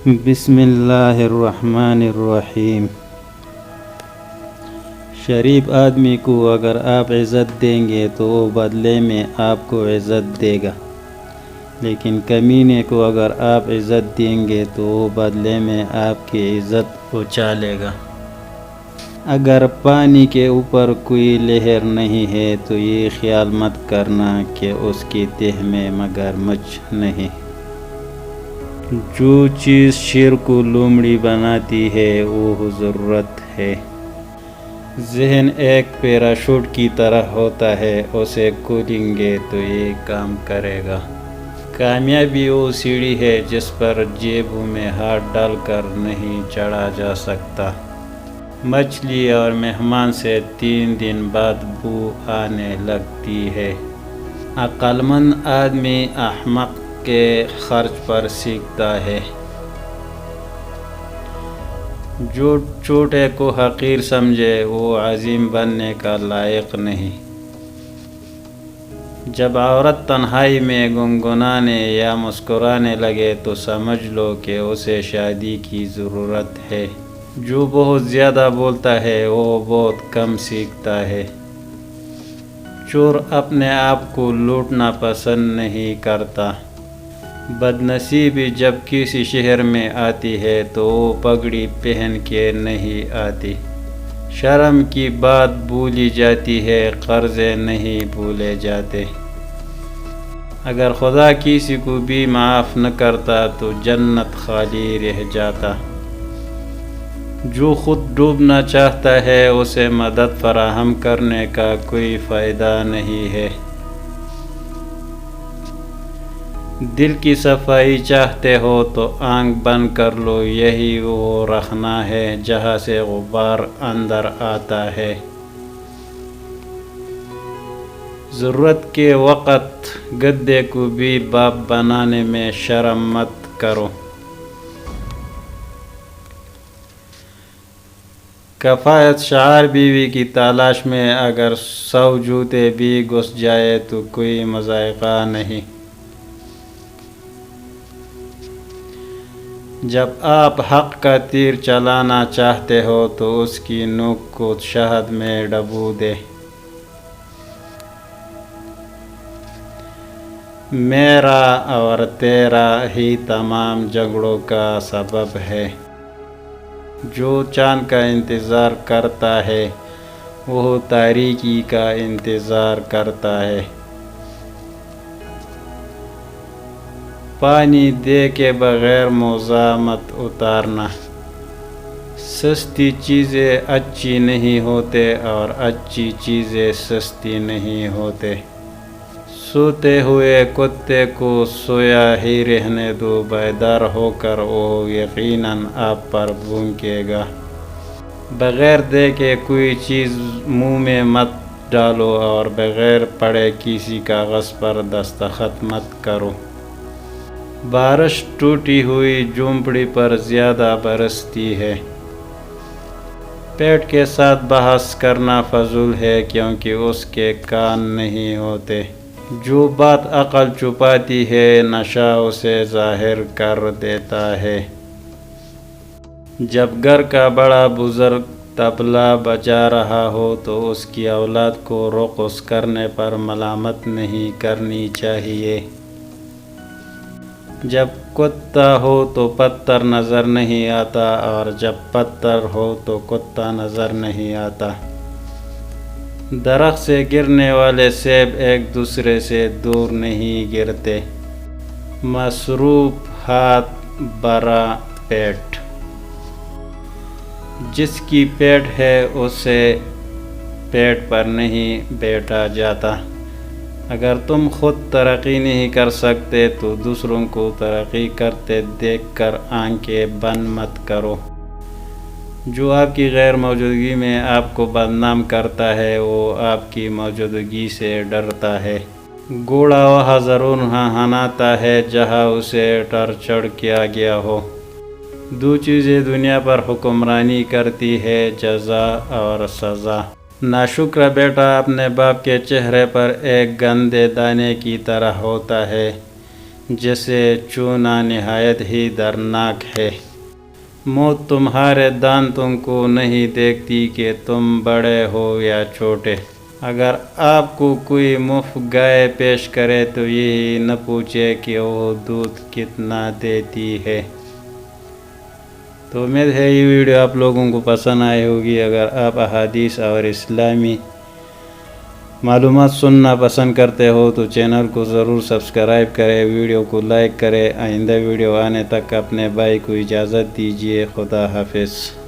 بسم اللہ الرحمن الرحیم۔ شریف آدمی کو اگر آپ عزت دیں گے تو وہ بدلے میں آپ کو عزت دے گا، لیکن کمینے کو اگر آپ عزت دیں گے تو وہ بدلے میں آپ کی عزت اچھالے گا۔ اگر پانی کے اوپر کوئی لہر نہیں ہے تو یہ خیال مت کرنا کہ اس کی تہ میں مگرمچھ نہیں۔ جو چیز شیر کو لومڑی بناتی ہے وہ ضرورت ہے۔ ذہن ایک پیراشوٹ کی طرح ہوتا ہے، اسے کھولیں گے تو یہ کام کرے گا۔ کامیابی وہ سیڑھی ہے جس پر جیبوں میں ہاتھ ڈال کر نہیں چڑھا جا سکتا۔ مچھلی اور مہمان سے 3 دن بعد بو آنے لگتی ہے۔ عقل مند آدمی احمق کے خرچ پر سیکھتا ہے۔ جو چھوٹے کو حقیر سمجھے وہ عظیم بننے کا لائق نہیں۔ جب عورت تنہائی میں گنگنانے یا مسکرانے لگے تو سمجھ لو کہ اسے شادی کی ضرورت ہے۔ جو بہت زیادہ بولتا ہے وہ بہت کم سیکھتا ہے۔ چور اپنے آپ کو لوٹنا پسند نہیں کرتا۔ بد نصیبی جب کسی شہر میں آتی ہے تو وہ پگڑی پہن کے نہیں آتی۔ شرم کی بات بھولی جاتی ہے، قرضے نہیں بھولے جاتے۔ اگر خدا کسی کو بھی معاف نہ کرتا تو جنت خالی رہ جاتا۔ جو خود ڈوبنا چاہتا ہے اسے مدد فراہم کرنے کا کوئی فائدہ نہیں ہے۔ دل کی صفائی چاہتے ہو تو آنکھ بند کر لو، یہی وہ رخنہ ہے جہاں سے غبار اندر آتا ہے۔ ضرورت کے وقت گدھے کو بھی باپ بنانے میں شرم مت کرو۔ کفایت شعار بیوی کی تلاش میں اگر 100 جوتے بھی گھس جائے تو کوئی مضائقہ نہیں۔ جب آپ حق کا تیر چلانا چاہتے ہو تو اس کی نوک کو شہد میں ڈبو دے۔ میرا اور تیرا ہی تمام جھگڑوں کا سبب ہے۔ جو چاند کا انتظار کرتا ہے وہ تاریکی کا انتظار کرتا ہے۔ پانی دے کے بغیر موزہ مت اتارنا۔ سستی چیزیں اچھی نہیں ہوتے اور اچھی چیزیں سستی نہیں ہوتے۔ سوتے ہوئے کتے کو سویا ہی رہنے دو، بیدار ہو کر وہ یقیناً آپ پر بھونکے گا۔ بغیر دیکھے کوئی چیز منہ میں مت ڈالو اور بغیر پڑھے کسی کاغذ پر دستخط مت کرو۔ بارش ٹوٹی ہوئی جھونپڑی پر زیادہ برستی ہے۔ پیٹ کے ساتھ بحث کرنا فضول ہے کیونکہ اس کے کان نہیں ہوتے۔ جو بات عقل چھپاتی ہے نشہ اسے ظاہر کر دیتا ہے۔ جب گھر کا بڑا بزرگ طبلہ بجا رہا ہو تو اس کی اولاد کو رقص کرنے پر ملامت نہیں کرنی چاہیے۔ جب کتا ہو تو پتھر نظر نہیں آتا اور جب پتھر ہو تو کتا نظر نہیں آتا۔ درخت سے گرنے والے سیب ایک دوسرے سے دور نہیں گرتے۔ مصروف ہاتھ بھرا پیٹ۔ جس کی پیٹ ہے اسے پیٹ پر نہیں بیٹھا جاتا۔ اگر تم خود ترقی نہیں کر سکتے تو دوسروں کو ترقی کرتے دیکھ کر آنکھیں بند مت کرو۔ جو آپ کی غیر موجودگی میں آپ کو بدنام کرتا ہے وہ آپ کی موجودگی سے ڈرتا ہے۔ گھوڑا وہاں ضرور ہناتا ہے جہاں اسے ٹارچر کیا گیا ہو۔ 2 چیزیں دنیا پر حکمرانی کرتی ہے، جزا اور سزا۔ ناشکرا بیٹا اپنے باپ کے چہرے پر ایک گندے دانے کی طرح ہوتا ہے۔ جیسے چونا نہایت ہی دردناک ہے۔ موت تمہارے دانتوں کو نہیں دیکھتی کہ تم بڑے ہو یا چھوٹے۔ اگر آپ کو کوئی مفت گائے پیش کرے تو یہی نہ پوچھے کہ وہ دودھ کتنا دیتی ہے۔ تو امید ہے یہ ویڈیو آپ لوگوں کو پسند آئی ہوگی۔ اگر آپ احادیث اور اسلامی معلومات سننا پسند کرتے ہو تو چینل کو ضرور سبسکرائب کریں، ویڈیو کو لائک کریں۔ آئندہ ویڈیو آنے تک اپنے بھائی کو اجازت دیجیے۔ خدا حافظ۔